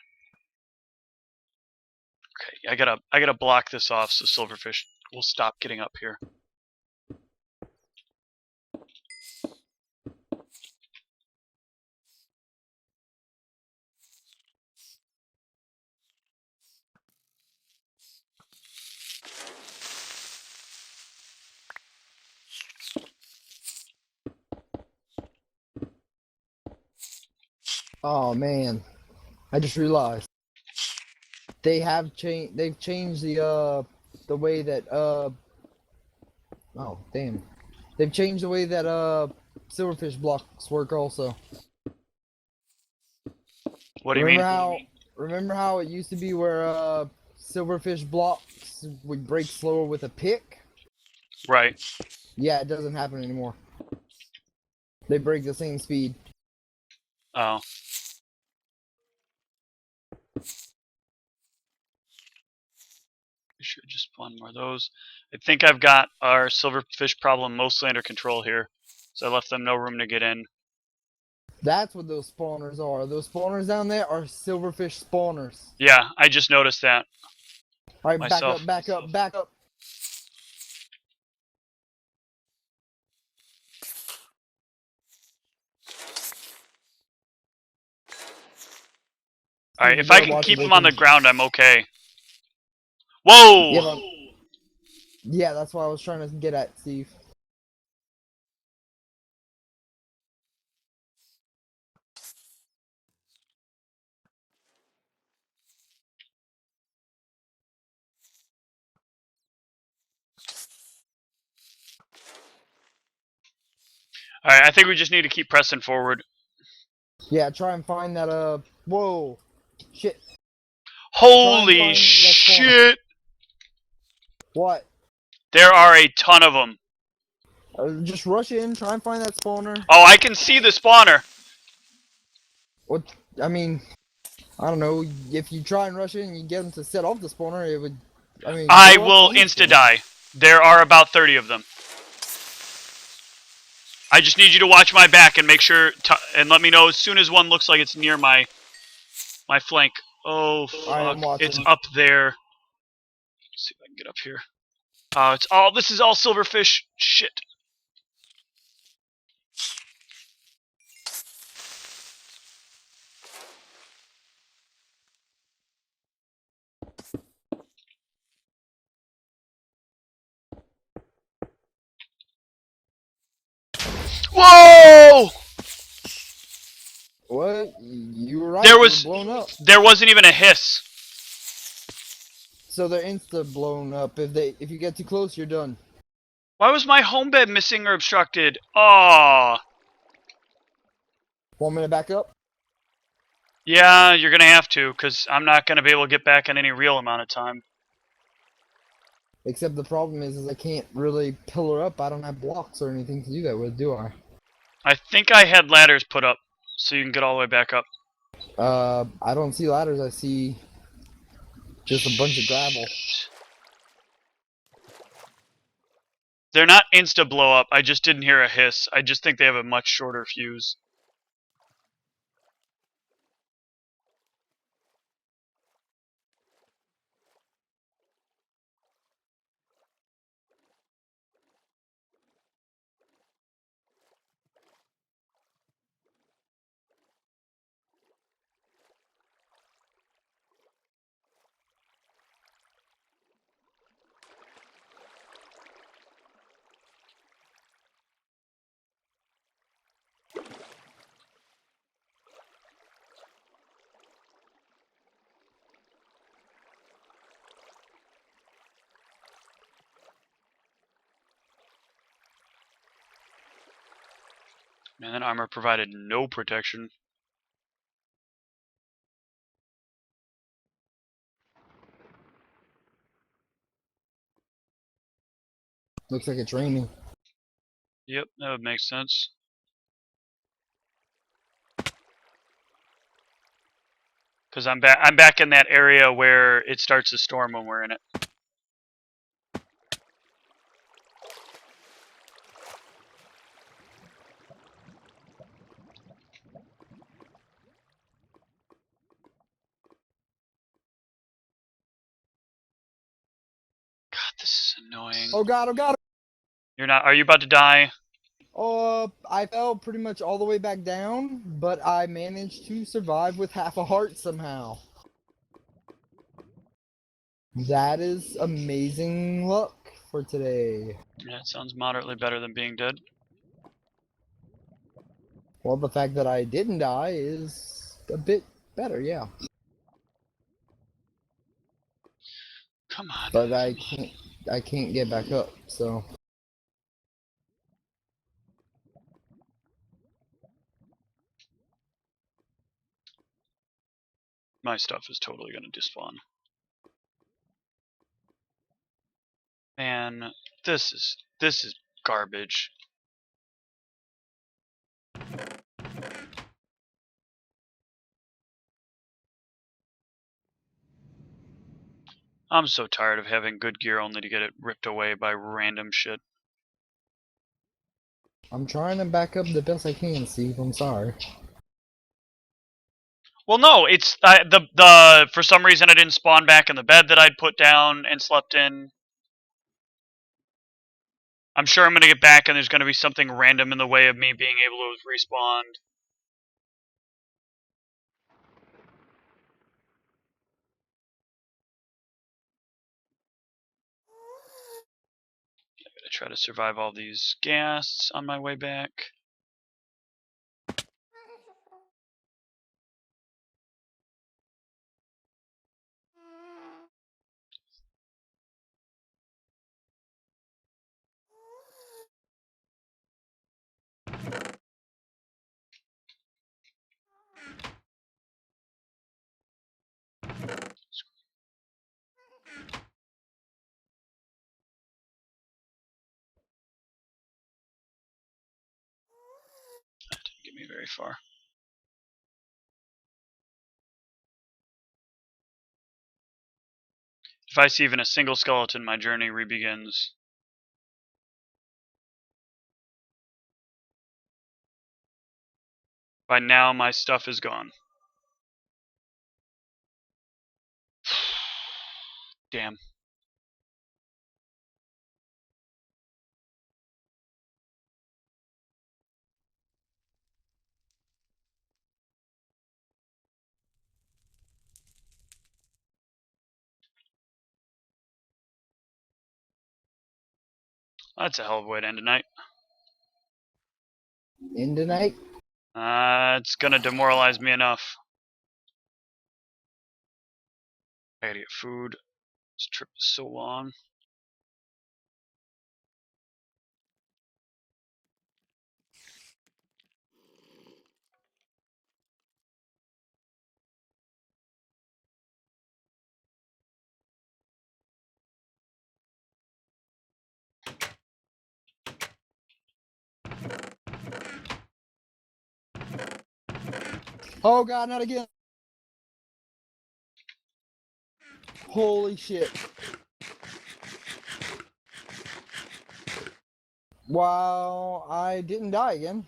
Okay, I gotta block this off so silverfish will stop getting up here. Oh man, I just realized they've changed the way that oh damn, they've changed the way that silverfish blocks work also. What do you mean? Remember how it used to be where silverfish blocks would break slower with a pick? Right. Yeah, it doesn't happen anymore. They break the same speed. Oh. should just spawn more of those. I think I've got our silverfish problem mostly under control here. So I left them no room to get in. That's what those spawners are. Those spawners down there are silverfish spawners. Yeah, I just noticed that Alright, myself. back up. Alright, You if I better can watch keep it, them on the ground, I'm okay. Whoa! Yeah, that's what I was trying to get at, Steve. Alright, I think we just need to keep pressing forward. Yeah, try and find that, whoa. Shit. Holy shit! What? There are a ton of them. Just rush in, try and find that spawner. Oh, I can see the spawner. What? I mean, I don't know. If you try and rush in and you get them to set off the spawner, it would. I mean, I go up will instantly. insta-die. There are about 30 of them. I just need you to watch my back and make sure and let me know as soon as one looks like it's near my flank. Oh fuck! It's up there. Let's see if I can get up here. This is all silverfish. Shit. Whoa! What? You were right. There They was were blown up. There wasn't even a hiss. So they're insta blown up. If you get too close, you're done. Why was my home bed missing or obstructed? Aw. 1 minute back up. Yeah, you're gonna have to, because I'm not gonna be able to get back in any real amount of time. Except the problem is I can't really pillar up. I don't have blocks or anything to do that with, do I? I think I had ladders put up, so you can get all the way back up. I don't see ladders. I see just a bunch of gravel. They're not insta blow up. I just didn't hear a hiss. I just think they have a much shorter fuse. Man, that armor provided no protection. Looks like it's raining. Yep, that would make sense. Because I'm back in that area where it starts to storm when we're in it. God, this is annoying. Oh god. You're not. Are you about to die? I fell pretty much all the way back down, but I managed to survive with half a heart somehow. That is amazing luck for today. Yeah, it sounds moderately better than being dead. Well, the fact that I didn't die is a bit better, yeah. Come on. But I can't get back up, so. My stuff is totally gonna despawn. Man, this is garbage. I'm so tired of having good gear only to get it ripped away by random shit. I'm trying to back up the best I can, Steve. I'm sorry. Well, no, it's the for some reason I didn't spawn back in the bed that I'd put down and slept in. I'm sure I'm gonna get back and there's gonna be something random in the way of me being able to respawn. I'm gonna try to survive all these ghasts on my way back. That didn't get me very far. If I see even a single skeleton, my journey rebegins. By now, my stuff is gone. Damn. That's a hell of a way to end a night. In tonight? It's gonna demoralize me enough. I gotta get food. This trip is so long. Oh god, not again. Holy shit. Wow, I didn't die again.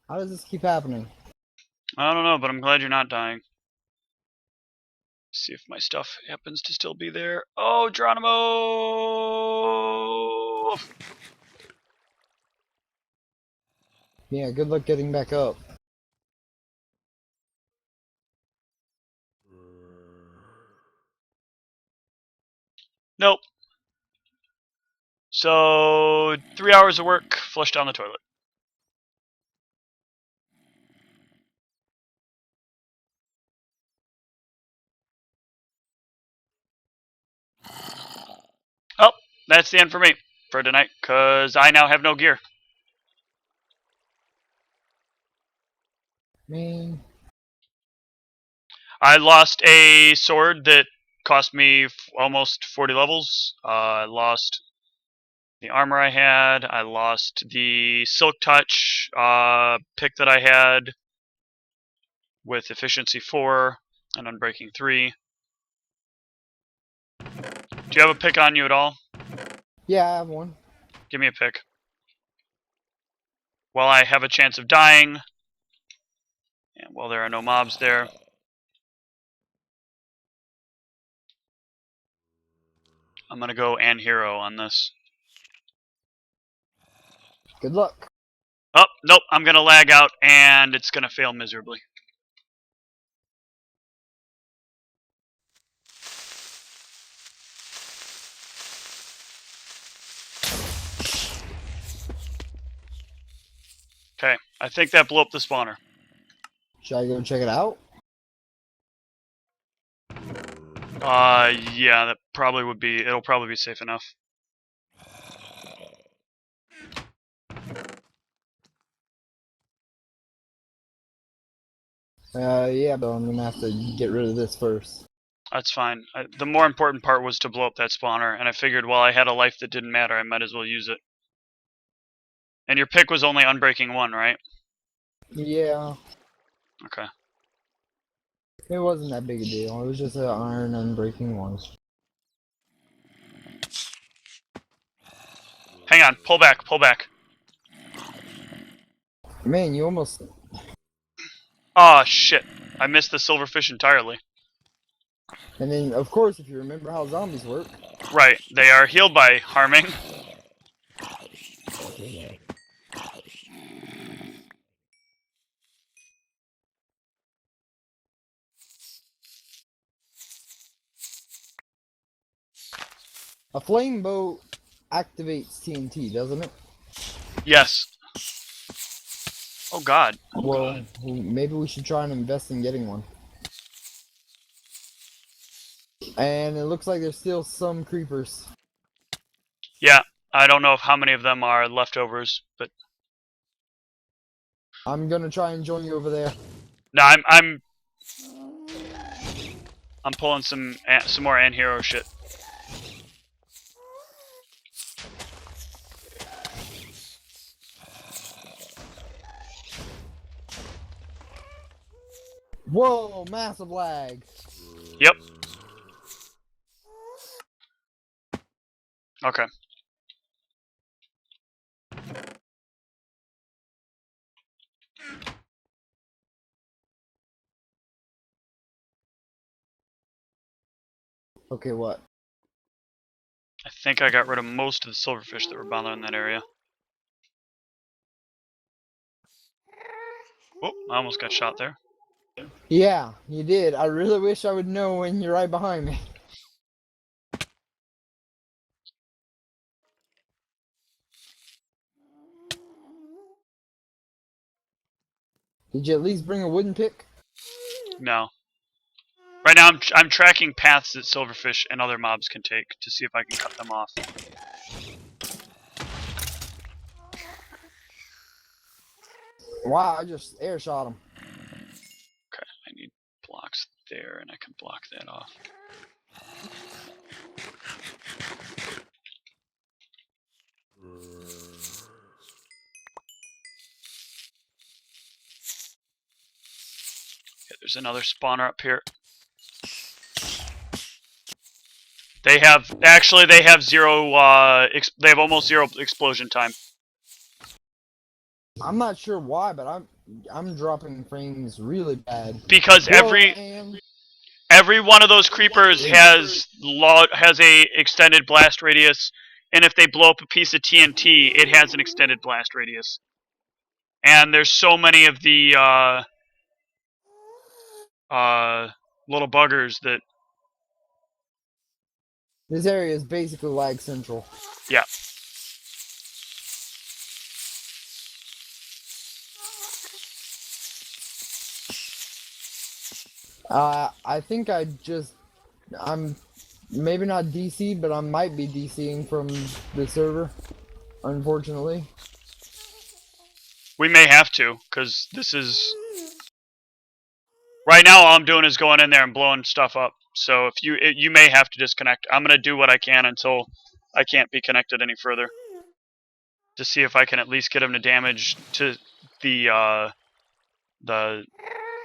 How does this keep happening? I don't know, but I'm glad you're not dying. See if my stuff happens to still be there. Oh, Geronimo! Yeah, good luck getting back up. Nope. So, 3 hours of work, flush down the toilet. Oh, that's the end for me for tonight, because I now have no gear. Man. I lost a sword that cost me almost 40 levels. I lost the armor I had. I lost the Silk Touch pick that I had with Efficiency 4 and Unbreaking 3. Do you have a pick on you at all? Yeah, I have one. Give me a pick. While I have a chance of dying, and while there are no mobs there, I'm gonna go and hero on this. Good luck. Oh, nope, I'm gonna lag out and it's gonna fail miserably. Okay, I think that blew up the spawner. Should I go check it out? Yeah, that probably would be, it'll probably be safe enough. Yeah, but I'm gonna have to get rid of this first. That's fine. The more important part was to blow up that spawner, and I figured while I had a life that didn't matter, I might as well use it. And your pick was only Unbreaking 1, right? Yeah. Okay. It wasn't that big a deal. It was just an iron unbreaking one. Hang on, pull back, pull back. Man, you almost... Ah, shit. I missed the silverfish entirely. And then, of course, if you remember how zombies work... Right, they are healed by harming. A flame bow activates TNT, doesn't it? Yes. Oh god. Well, maybe we should try and invest in getting one. And it looks like there's still some creepers. Yeah, I don't know how many of them are leftovers, but I'm gonna try and join you over there. no, I'm pulling some more ant hero shit. Whoa, massive lag. Yep. Okay. Okay, what? I think I got rid of most of the silverfish that were bothering that area. Oh, I almost got shot there. Yeah, you did. I really wish I would know when you're right behind me. Did you at least bring a wooden pick? No. Right now I'm tracking paths that silverfish and other mobs can take to see if I can cut them off. Wow, I just air shot him. Okay, I need blocks there and I can block that off. Okay, there's another spawner up here. They have zero they have almost zero explosion time. I'm not sure why, but I'm dropping frames really bad. Because every one of those creepers has a extended blast radius, and if they blow up a piece of TNT, it has an extended blast radius. And there's so many of the little buggers that This area is basically lag central. yeah. I think I'm maybe not DC'd, but I might be DCing from the server, unfortunately. We may have to, because this is... Right now all I'm doing is going in there and blowing stuff up. So if you may have to disconnect. I'm going to do what I can until I can't be connected any further. To see if I can at least get him to damage to the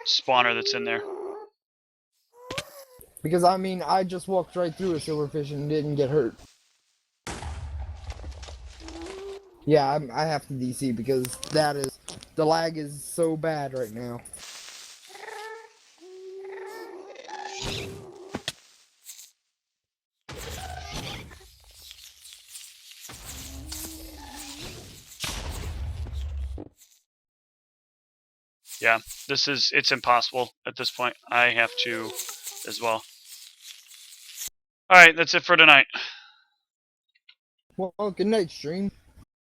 spawner that's in there. Because, I mean, I just walked right through a silverfish and didn't get hurt. Yeah, I have to DC because the lag is so bad right now. Yeah, it's impossible at this point. I have to as well. Alright, that's it for tonight. Well, good night, stream.